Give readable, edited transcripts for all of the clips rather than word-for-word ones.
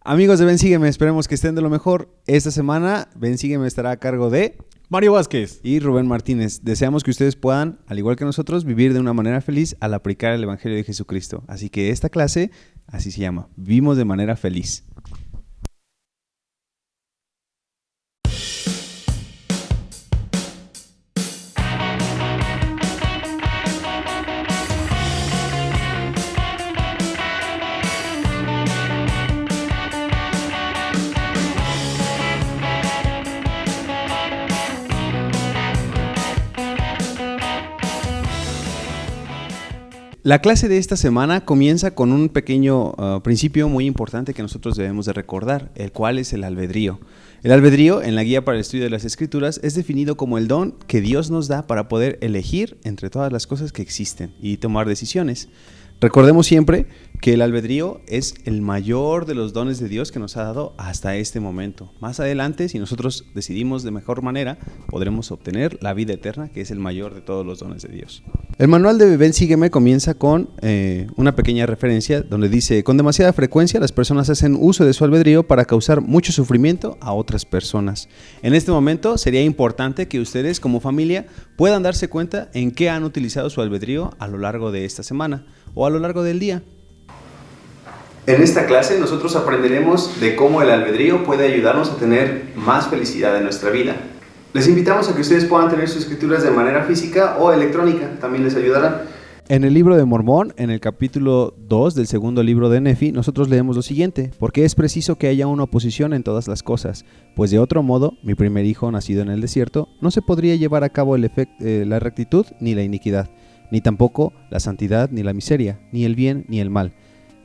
Amigos de Ven Sígueme, esperemos que estén de lo mejor. Esta semana Ven Sígueme estará a cargo de Mario Vázquez y Rubén Martínez. Deseamos que ustedes puedan, al igual que nosotros, vivir de una manera feliz al aplicar el Evangelio de Jesucristo. Así que esta clase, así se llama, Vivimos de manera feliz. La clase de esta semana comienza con un pequeño principio muy importante que nosotros debemos de recordar, el cual es el albedrío. El albedrío, en la guía para el estudio de las Escrituras, es definido como el don que Dios nos da para poder elegir entre todas las cosas que existen y tomar decisiones. Recordemos siempre que el albedrío es el mayor de los dones de Dios que nos ha dado hasta este momento. Más adelante, si nosotros decidimos de mejor manera, podremos obtener la vida eterna, que es el mayor de todos los dones de Dios. El manual de Ven Sígueme comienza con una pequeña referencia donde dice: con demasiada frecuencia las personas hacen uso de su albedrío para causar mucho sufrimiento a otras personas. En este momento sería importante que ustedes como familia puedan darse cuenta en qué han utilizado su albedrío a lo largo de esta semana o a lo largo del día. En esta clase nosotros aprenderemos de cómo el albedrío puede ayudarnos a tener más felicidad en nuestra vida. Les invitamos a que ustedes puedan tener sus escrituras de manera física o electrónica, también les ayudará. En el libro de Mormón, en el capítulo 2 del segundo libro de Nefi, nosotros leemos lo siguiente: porque es preciso que haya una oposición en todas las cosas, pues de otro modo, mi primer hijo nacido en el desierto, no se podría llevar a cabo la rectitud ni la iniquidad, ni tampoco la santidad ni la miseria, ni el bien ni el mal.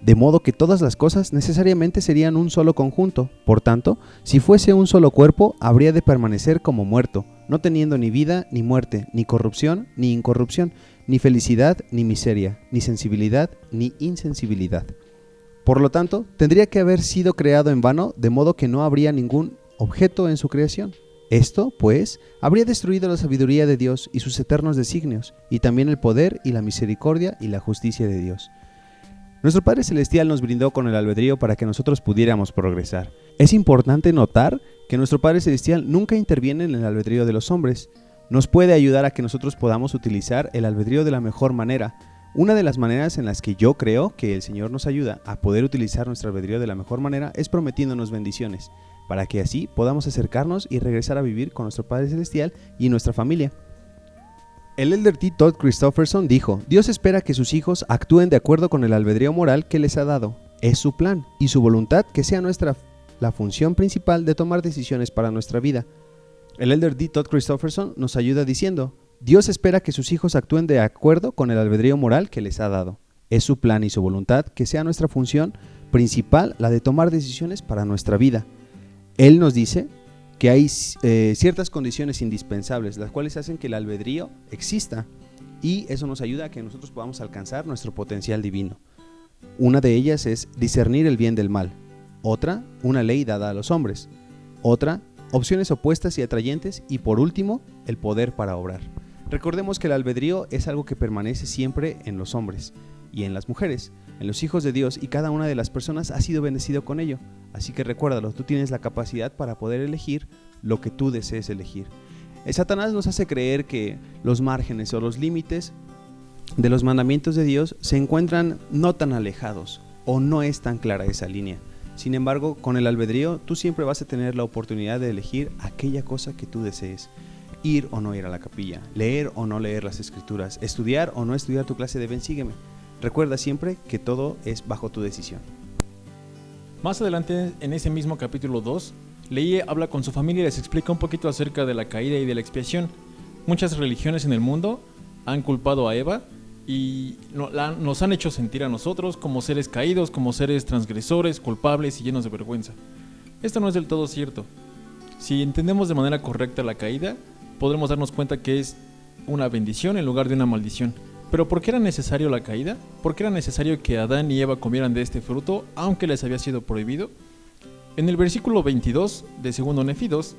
De modo que todas las cosas necesariamente serían un solo conjunto. Por tanto, si fuese un solo cuerpo, habría de permanecer como muerto, no teniendo ni vida ni muerte, ni corrupción ni incorrupción, ni felicidad ni miseria, ni sensibilidad ni insensibilidad. Por lo tanto, tendría que haber sido creado en vano, de modo que no habría ningún objeto en su creación. Esto, pues, habría destruido la sabiduría de Dios y sus eternos designios, y también el poder y la misericordia y la justicia de Dios. Nuestro Padre Celestial nos brindó con el albedrío para que nosotros pudiéramos progresar. Es importante notar que nuestro Padre Celestial nunca interviene en el albedrío de los hombres. Nos puede ayudar a que nosotros podamos utilizar el albedrío de la mejor manera. Una de las maneras en las que yo creo que el Señor nos ayuda a poder utilizar nuestro albedrío de la mejor manera es prometiéndonos bendiciones, para que así podamos acercarnos y regresar a vivir con nuestro Padre Celestial y nuestra familia. El elder T. Todd Christofferson dijo: Dios espera que sus hijos actúen de acuerdo con el albedrío moral que les ha dado. Es su plan y su voluntad que sea la función principal de tomar decisiones para nuestra vida. El elder D. Todd Christofferson nos ayuda diciendo: Dios espera que sus hijos actúen de acuerdo con el albedrío moral que les ha dado. Es su plan y su voluntad que sea nuestra función principal la de tomar decisiones para nuestra vida. Él nos dice que hay ciertas condiciones indispensables, las cuales hacen que el albedrío exista, y eso nos ayuda a que nosotros podamos alcanzar nuestro potencial divino. Una de ellas es discernir el bien del mal. Otra, una ley dada a los hombres. Otra, opciones opuestas y atrayentes. Y por último, el poder para obrar. Recordemos que el albedrío es algo que permanece siempre en los hombres y en las mujeres, en los hijos de Dios, y cada una de las personas ha sido bendecido con ello. Así que recuérdalo, tú tienes la capacidad para poder elegir lo que tú desees elegir. El Satanás nos hace creer que los márgenes o los límites de los mandamientos de Dios se encuentran no tan alejados, o no es tan clara esa línea. Sin embargo, con el albedrío tú siempre vas a tener la oportunidad de elegir aquella cosa que tú desees. Ir o no ir a la capilla, leer o no leer las escrituras, estudiar o no estudiar tu clase de Ven Sígueme. Recuerda siempre que todo es bajo tu decisión. Más adelante, en ese mismo capítulo 2, Leí habla con su familia y les explica un poquito acerca de la caída y de la expiación. Muchas religiones en el mundo han culpado a Eva y nos han hecho sentir a nosotros como seres caídos, como seres transgresores, culpables y llenos de vergüenza. Esto no es del todo cierto. Si entendemos de manera correcta la caída, podremos darnos cuenta que es una bendición en lugar de una maldición. ¿Pero por qué era necesario la caída? ¿Por qué era necesario que Adán y Eva comieran de este fruto, aunque les había sido prohibido? En el versículo 22 de 2 Nefi 2,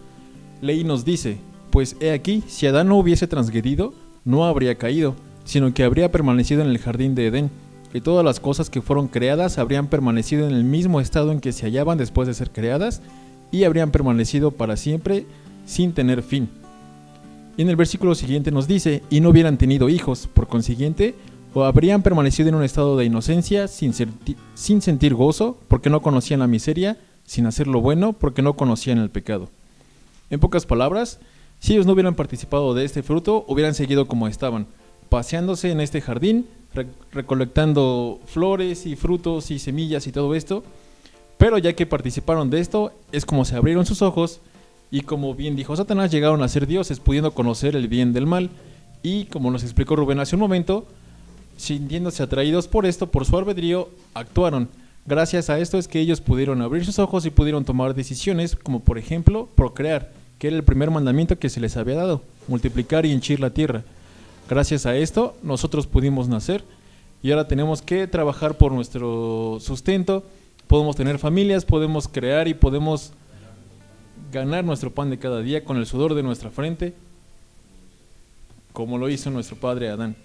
Leí nos dice: pues he aquí, si Adán no hubiese transgredido, no habría caído, sino que habría permanecido en el jardín de Edén, y todas las cosas que fueron creadas habrían permanecido en el mismo estado en que se hallaban después de ser creadas y habrían permanecido para siempre sin tener fin. Y en el versículo siguiente nos dice, y no hubieran tenido hijos, por consiguiente, o habrían permanecido en un estado de inocencia sin sentir gozo, porque no conocían la miseria, sin hacer lo bueno, porque no conocían el pecado. En pocas palabras, si ellos no hubieran participado de este fruto, hubieran seguido como estaban, paseándose en este jardín, recolectando flores y frutos y semillas y todo esto, pero ya que participaron de esto, es como se abrieron sus ojos y, como bien dijo Satanás, llegaron a ser dioses, pudiendo conocer el bien del mal, y como nos explicó Rubén hace un momento, sintiéndose atraídos por esto, por su albedrío, actuaron. Gracias a esto es que ellos pudieron abrir sus ojos y pudieron tomar decisiones, como por ejemplo, procrear, que era el primer mandamiento que se les había dado, multiplicar y henchir la tierra. Gracias a esto, nosotros pudimos nacer y ahora tenemos que trabajar por nuestro sustento, podemos tener familias, podemos crear y podemos ganar nuestro pan de cada día con el sudor de nuestra frente, como lo hizo nuestro padre Adán.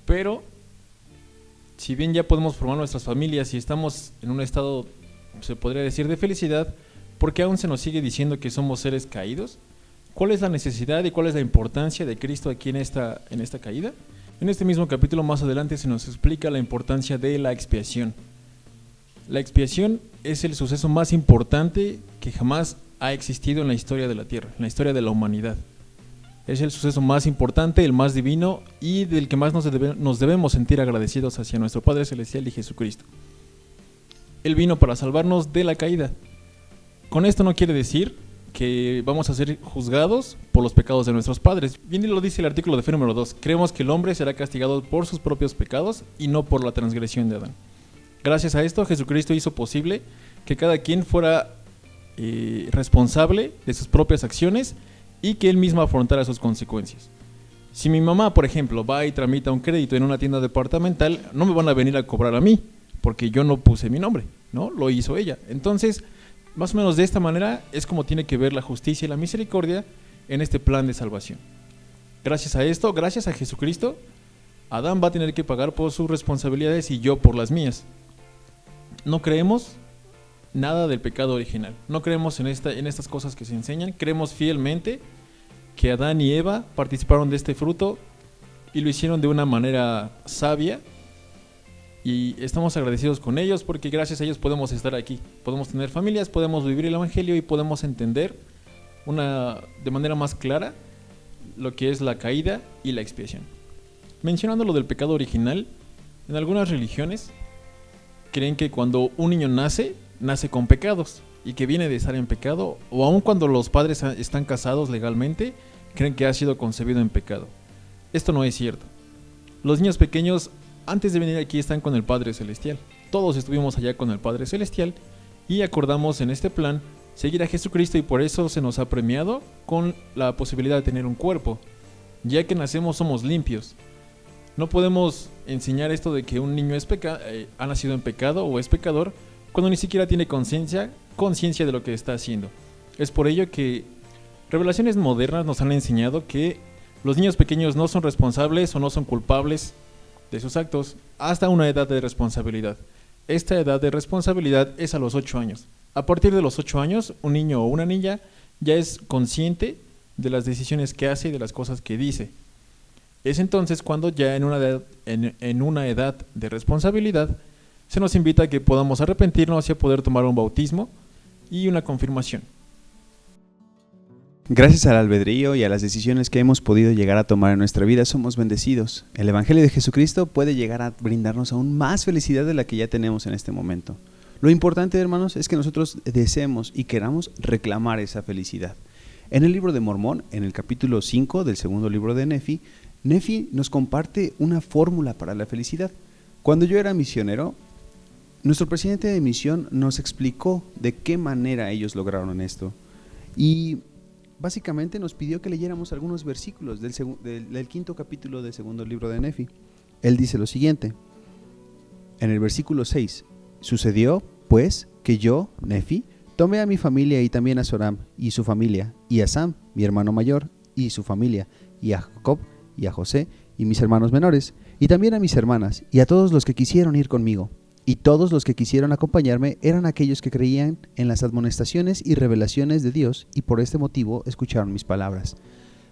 Pero, si bien ya podemos formar nuestras familias y estamos en un estado, se podría decir, de felicidad, ¿por qué aún se nos sigue diciendo que somos seres caídos? ¿Cuál es la necesidad y cuál es la importancia de Cristo aquí en esta caída? En este mismo capítulo más adelante se nos explica la importancia de la expiación. La expiación es el suceso más importante que jamás ha existido en la historia de la tierra, en la historia de la humanidad. Es el suceso más importante, el más divino y del que más nos debemos sentir agradecidos hacia nuestro Padre Celestial y Jesucristo. Él vino para salvarnos de la caída. Con esto no quiere decir que vamos a ser juzgados por los pecados de nuestros padres. Bien lo dice el artículo de fe número 2. Creemos que el hombre será castigado por sus propios pecados y no por la transgresión de Adán. Gracias a esto, Jesucristo hizo posible que cada quien fuera responsable de sus propias acciones y que él mismo afrontara sus consecuencias. Si mi mamá, por ejemplo, va y tramita un crédito en una tienda departamental, no me van a venir a cobrar a mí, porque yo no puse mi nombre, ¿no? Lo hizo ella. Entonces, más o menos de esta manera es como tiene que ver la justicia y la misericordia en este plan de salvación. Gracias a esto, gracias a Jesucristo, Adán va a tener que pagar por sus responsabilidades y yo por las mías. No creemos nada del pecado original, no creemos en estas cosas que se enseñan, creemos fielmente que Adán y Eva participaron de este fruto y lo hicieron de una manera sabia, y estamos agradecidos con ellos porque gracias a ellos podemos estar aquí, podemos tener familias, podemos vivir el evangelio y podemos entender de manera más clara lo que es la caída y la expiación. Mencionando lo del pecado original, en algunas religiones creen que cuando un niño nace con pecados y que viene de estar en pecado, o aun cuando los padres están casados legalmente, creen que ha sido concebido en pecado. Esto no es cierto. Los niños pequeños antes de venir aquí están con el Padre Celestial. Todos estuvimos allá con el Padre Celestial y acordamos en este plan seguir a Jesucristo, y por eso se nos ha premiado con la posibilidad de tener un cuerpo. Ya que nacemos somos limpios. No podemos enseñar esto de que un niño ha nacido en pecado o es pecador cuando ni siquiera tiene conciencia de lo que está haciendo. Es por ello que revelaciones modernas nos han enseñado que los niños pequeños no son responsables o no son culpables de sus actos hasta una edad de responsabilidad. Esta edad de responsabilidad es a los 8 años. A partir de los 8 años, un niño o una niña ya es consciente de las decisiones que hace y de las cosas que dice. Es entonces cuando ya en una edad de responsabilidad se nos invita a que podamos arrepentirnos y a poder tomar un bautismo y una confirmación. Gracias al albedrío y a las decisiones que hemos podido llegar a tomar en nuestra vida, somos bendecidos. El Evangelio de Jesucristo puede llegar a brindarnos aún más felicidad de la que ya tenemos en este momento. Lo importante, hermanos, es que nosotros deseemos y queramos reclamar esa felicidad. En el libro de Mormón, en el capítulo 5 del segundo libro de Nefi, Nefi nos comparte una fórmula para la felicidad. Cuando yo era misionero, nuestro presidente de misión nos explicó de qué manera ellos lograron esto. Y básicamente nos pidió que leyéramos algunos versículos del quinto capítulo del segundo libro de Nefi. Él dice lo siguiente, en el versículo 6, sucedió, pues, que yo, Nefi, tomé a mi familia y también a Zoram y su familia, y a Sam, mi hermano mayor, y su familia, y a Jacob y a José y mis hermanos menores, y también a mis hermanas, y a todos los que quisieron ir conmigo. Y todos los que quisieron acompañarme eran aquellos que creían en las admonestaciones y revelaciones de Dios, y por este motivo escucharon mis palabras.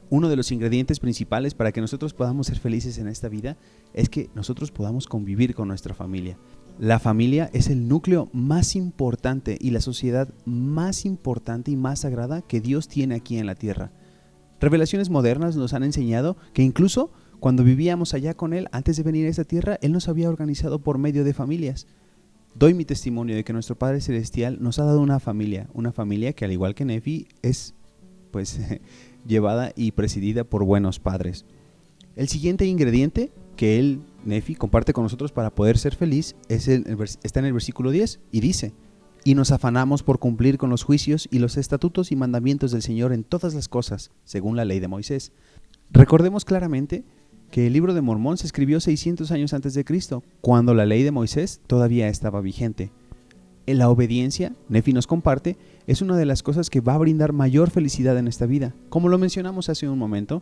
Uno de los ingredientes principales para que nosotros podamos ser felices en esta vida es que nosotros podamos convivir con nuestra familia. La familia es el núcleo más importante y la sociedad más importante y más sagrada que Dios tiene aquí en la tierra. Revelaciones modernas nos han enseñado que incluso cuando vivíamos allá con Él, antes de venir a esta tierra, Él nos había organizado por medio de familias. Doy mi testimonio de que nuestro Padre Celestial nos ha dado una familia que al igual que Nefi es llevada y presidida por buenos padres. El siguiente ingrediente que él, Nefi, comparte con nosotros para poder ser feliz está en el versículo 10 y dice: y nos afanamos por cumplir con los juicios y los estatutos y mandamientos del Señor en todas las cosas, según la ley de Moisés. Recordemos claramente que el libro de Mormón se escribió 600 años antes de Cristo, cuando la ley de Moisés todavía estaba vigente. En la obediencia, Nefi nos comparte, es una de las cosas que va a brindar mayor felicidad en esta vida. Como lo mencionamos hace un momento,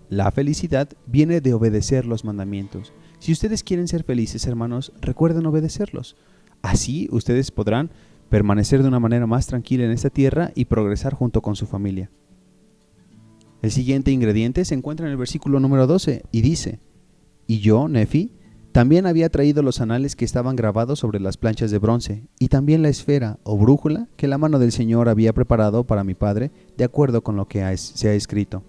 la felicidad viene de obedecer los mandamientos. Si ustedes quieren ser felices, hermanos, recuerden obedecerlos. Así ustedes podrán permanecer de una manera más tranquila en esta tierra y progresar junto con su familia. El siguiente ingrediente se encuentra en el versículo número 12 y dice: y yo, Nefi, también había traído los anales que estaban grabados sobre las planchas de bronce, y también la esfera o brújula que la mano del Señor había preparado para mi padre, de acuerdo con lo que se ha escrito.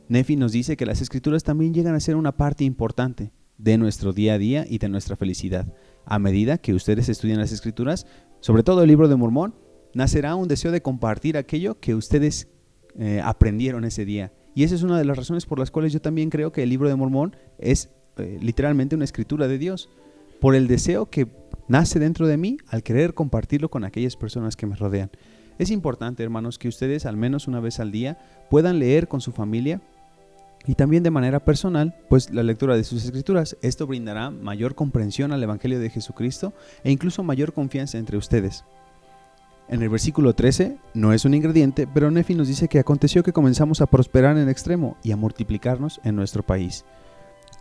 Nefi nos dice que las escrituras también llegan a ser una parte importante de nuestro día a día y de nuestra felicidad. A medida que ustedes estudian las escrituras, sobre todo el libro de Mormón, nacerá un deseo de compartir aquello que ustedes aprendieron ese día. Y esa es una de las razones por las cuales yo también creo que el libro de Mormón es literalmente una escritura de Dios, por el deseo que nace dentro de mí al querer compartirlo con aquellas personas que me rodean. Es importante, hermanos, que ustedes al menos una vez al día puedan leer con su familia y también de manera personal, pues la lectura de sus escrituras. Esto brindará mayor comprensión al Evangelio de Jesucristo e incluso mayor confianza entre ustedes. En el versículo 13, no es un ingrediente, pero Nefi nos dice que aconteció que comenzamos a prosperar en extremo y a multiplicarnos en nuestro país.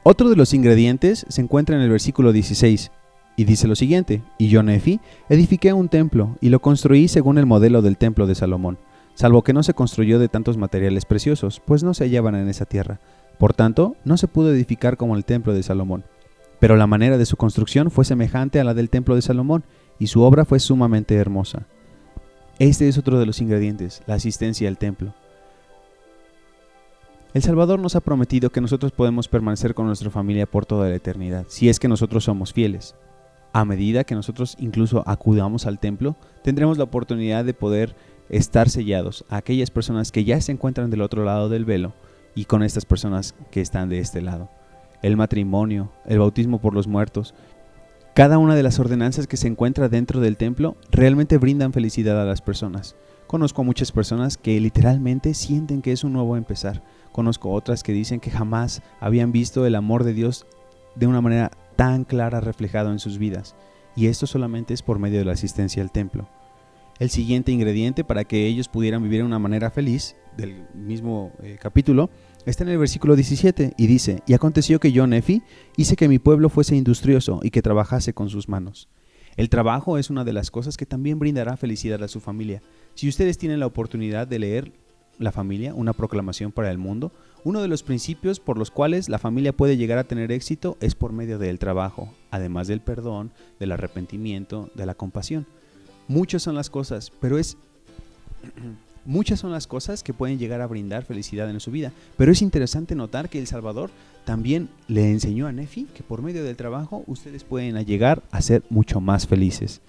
Otro de los ingredientes se encuentra en el versículo 16 y dice lo siguiente: y yo, Nefi, edifiqué un templo y lo construí según el modelo del templo de Salomón, salvo que no se construyó de tantos materiales preciosos, pues no se hallaban en esa tierra. Por tanto, no se pudo edificar como el templo de Salomón. Pero la manera de su construcción fue semejante a la del templo de Salomón, y su obra fue sumamente hermosa. Este es otro de los ingredientes, la asistencia al templo. El Salvador nos ha prometido que nosotros podemos permanecer con nuestra familia por toda la eternidad, si es que nosotros somos fieles. A medida que nosotros incluso acudamos al templo, tendremos la oportunidad de poder estar sellados a aquellas personas que ya se encuentran del otro lado del velo y con estas personas que están de este lado. El matrimonio, el bautismo por los muertos, cada una de las ordenanzas que se encuentra dentro del templo realmente brindan felicidad a las personas. Conozco a muchas personas que literalmente sienten que es un nuevo empezar. Conozco otras que dicen que jamás habían visto el amor de Dios de una manera tan clara reflejado en sus vidas. Y esto solamente es por medio de la asistencia al templo. El siguiente ingrediente para que ellos pudieran vivir de una manera feliz, del mismo capítulo, está en el versículo 17 y dice: y aconteció que yo, Nefi, hice que mi pueblo fuese industrioso y que trabajase con sus manos. El trabajo es una de las cosas que también brindará felicidad a su familia. Si ustedes tienen la oportunidad de leer La familia, una proclamación para el mundo, uno de los principios por los cuales la familia puede llegar a tener éxito es por medio del trabajo, además del perdón, del arrepentimiento, de la compasión. Muchas son las cosas, muchas son las cosas que pueden llegar a brindar felicidad en su vida, pero es interesante notar que el Salvador también le enseñó a Nefi que por medio del trabajo ustedes pueden llegar a ser mucho más felices.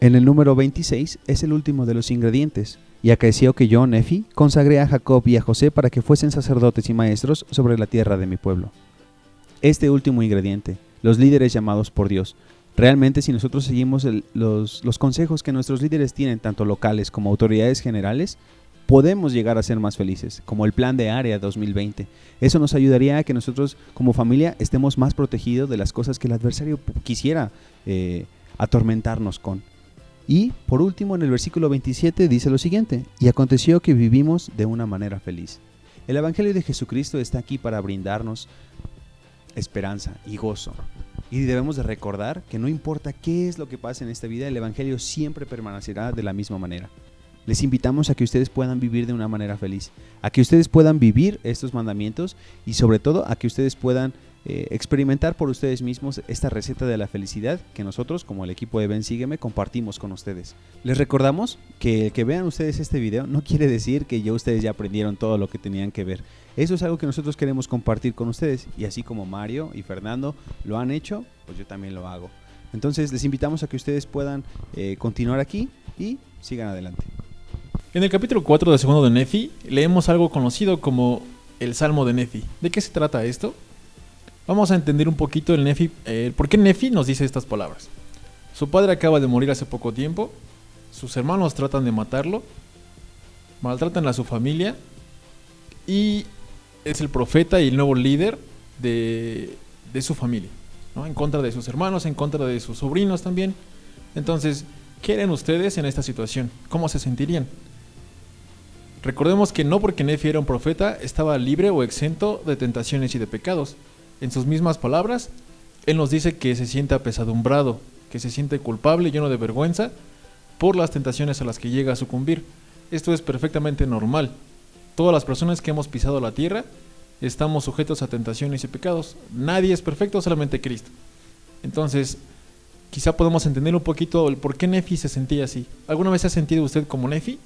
En el número 26 es el último de los ingredientes. Y acaeció que yo, Nefi, consagré a Jacob y a José para que fuesen sacerdotes y maestros sobre la tierra de mi pueblo. Este último ingrediente, los líderes llamados por Dios. Realmente, si nosotros seguimos los consejos que nuestros líderes tienen, tanto locales como autoridades generales, podemos llegar a ser más felices, como el plan de Área 2020. Eso nos ayudaría a que nosotros como familia estemos más protegidos de las cosas que el adversario quisiera atormentarnos con. Y por último, en el versículo 27 dice lo siguiente: y aconteció que vivimos de una manera feliz. El Evangelio de Jesucristo está aquí para brindarnos esperanza y gozo. Y debemos de recordar que no importa qué es lo que pase en esta vida, el Evangelio siempre permanecerá de la misma manera. Les invitamos a que ustedes puedan vivir de una manera feliz, a que ustedes puedan vivir estos mandamientos y sobre todo a que ustedes puedan experimentar por ustedes mismos esta receta de la felicidad que nosotros, como el equipo de Ven Sígueme, compartimos con ustedes. Les recordamos que el que vean ustedes este video no quiere decir que ustedes ya aprendieron todo lo que tenían que ver. Eso es algo que nosotros queremos compartir con ustedes y así como Mario y Fernando lo han hecho, pues yo también lo hago. Entonces les invitamos a que ustedes puedan continuar aquí y sigan adelante. En el capítulo 4 de segundo de Nefi leemos algo conocido como el Salmo de Nefi. ¿De qué se trata esto? Vamos a entender un poquito el Nefi, por qué Nefi nos dice estas palabras. Su padre acaba de morir hace poco tiempo, sus hermanos tratan de matarlo, maltratan a su familia y es el profeta y el nuevo líder de su familia, ¿no? En contra de sus hermanos, en contra de sus sobrinos también. Entonces, ¿qué harían ustedes en esta situación? ¿Cómo se sentirían? Recordemos que no porque Nefi era un profeta estaba libre o exento de tentaciones y de pecados. En sus mismas palabras, él nos dice que se siente apesadumbrado, que se siente culpable, lleno de vergüenza por las tentaciones a las que llega a sucumbir. Esto es perfectamente normal. Todas las personas que hemos pisado la tierra estamos sujetos a tentaciones y pecados. Nadie es perfecto, solamente Cristo. Entonces, quizá podemos entender un poquito el por qué Nefi se sentía así. ¿Alguna vez se ha sentido usted como Nefi?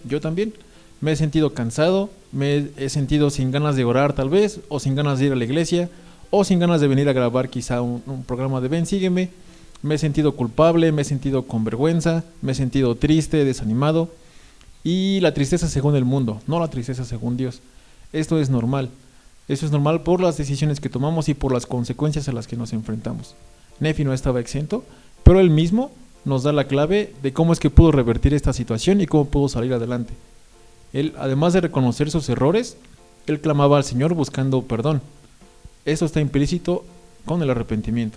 Yo también. Me he sentido cansado, me he sentido sin ganas de orar tal vez, o sin ganas de ir a la iglesia, o sin ganas de venir a grabar quizá un programa de Ven Sígueme. Me he sentido culpable, me he sentido con vergüenza, me he sentido triste, desanimado. Y la tristeza según el mundo, no la tristeza según Dios. Esto es normal. Eso es normal por las decisiones que tomamos y por las consecuencias a las que nos enfrentamos. Nefi no estaba exento, pero él mismo nos da la clave de cómo es que pudo revertir esta situación y cómo pudo salir adelante. Él, además de reconocer sus errores, él clamaba al Señor buscando perdón. Eso está implícito con el arrepentimiento.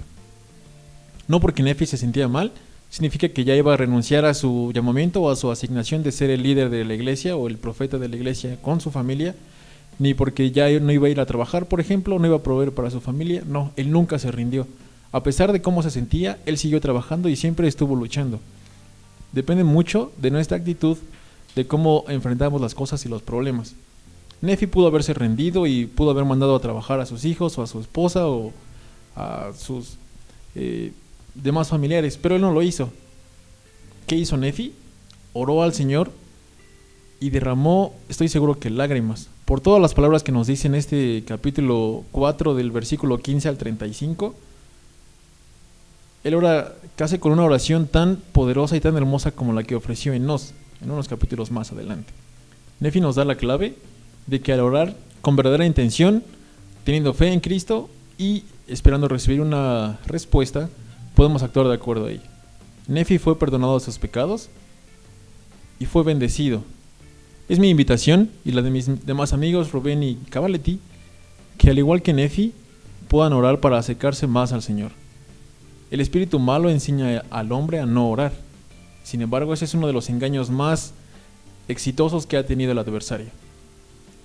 No porque Nefi se sentía mal, significa que ya iba a renunciar a su llamamiento o a su asignación de ser el líder de la iglesia o el profeta de la iglesia con su familia, ni porque ya no iba a ir a trabajar, por ejemplo, no iba a proveer para su familia. No, él nunca se rindió. A pesar de cómo se sentía, él siguió trabajando y siempre estuvo luchando. Depende mucho de nuestra actitud, de cómo enfrentamos las cosas y los problemas. Nefi pudo haberse rendido y pudo haber mandado a trabajar a sus hijos o a su esposa o a sus demás familiares, pero él no lo hizo. ¿Qué hizo Nefi? Oró al Señor y derramó, estoy seguro que lágrimas, por todas las palabras que nos dice en este capítulo 4 del versículo 15 al 35. Él ora casi con una oración tan poderosa y tan hermosa como la que ofreció en unos capítulos más adelante. Nefi nos da la clave de que al orar con verdadera intención, teniendo fe en Cristo y esperando recibir una respuesta, podemos actuar de acuerdo a ello. Nefi fue perdonado de sus pecados y fue bendecido. Es mi invitación y la de mis demás amigos Rubén y Cavaletti, que al igual que Nefi, puedan orar para acercarse más al Señor. El espíritu malo enseña al hombre a no orar. Sin embargo, ese es uno de los engaños más exitosos que ha tenido el adversario.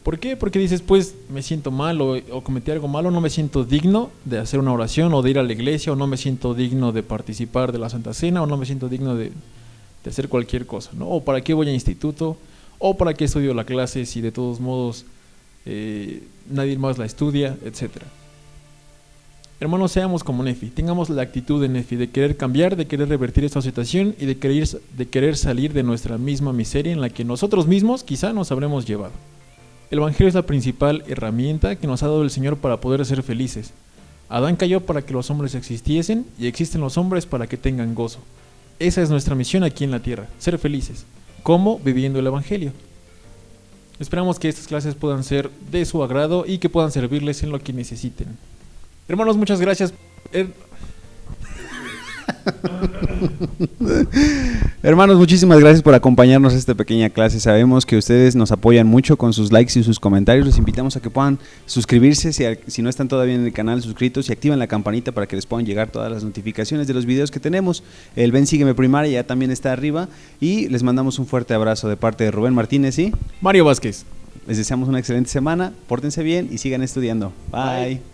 ¿Por qué? Porque dices, pues me siento mal o cometí algo malo, no me siento digno de hacer una oración o de ir a la iglesia, o no me siento digno de participar de la Santa Cena, o no me siento digno de hacer cualquier cosa, ¿no? O para qué voy a instituto, o para qué estudio la clase si de todos modos nadie más la estudia, etc. Hermanos, seamos como Nefi, tengamos la actitud de Nefi, de querer cambiar, de querer revertir esta situación y de querer salir de nuestra misma miseria en la que nosotros mismos quizá nos habremos llevado. El Evangelio es la principal herramienta que nos ha dado el Señor para poder ser felices. Adán cayó para que los hombres existiesen y existen los hombres para que tengan gozo. Esa es nuestra misión aquí en la tierra, ser felices. ¿Cómo? Viviendo el Evangelio. Esperamos que estas clases puedan ser de su agrado y que puedan servirles en lo que necesiten. Hermanos, muchas gracias. Hermanos, muchísimas gracias por acompañarnos a esta pequeña clase. Sabemos que ustedes nos apoyan mucho con sus likes y sus comentarios. Les invitamos a que puedan suscribirse si no están todavía en el canal suscritos, y activen la campanita para que les puedan llegar todas las notificaciones de los videos que tenemos. El Ven Sígueme Primaria ya también está arriba, y les mandamos un fuerte abrazo de parte de Rubén Martínez y Mario Vázquez. Les deseamos una excelente semana, pórtense bien y sigan estudiando. Bye.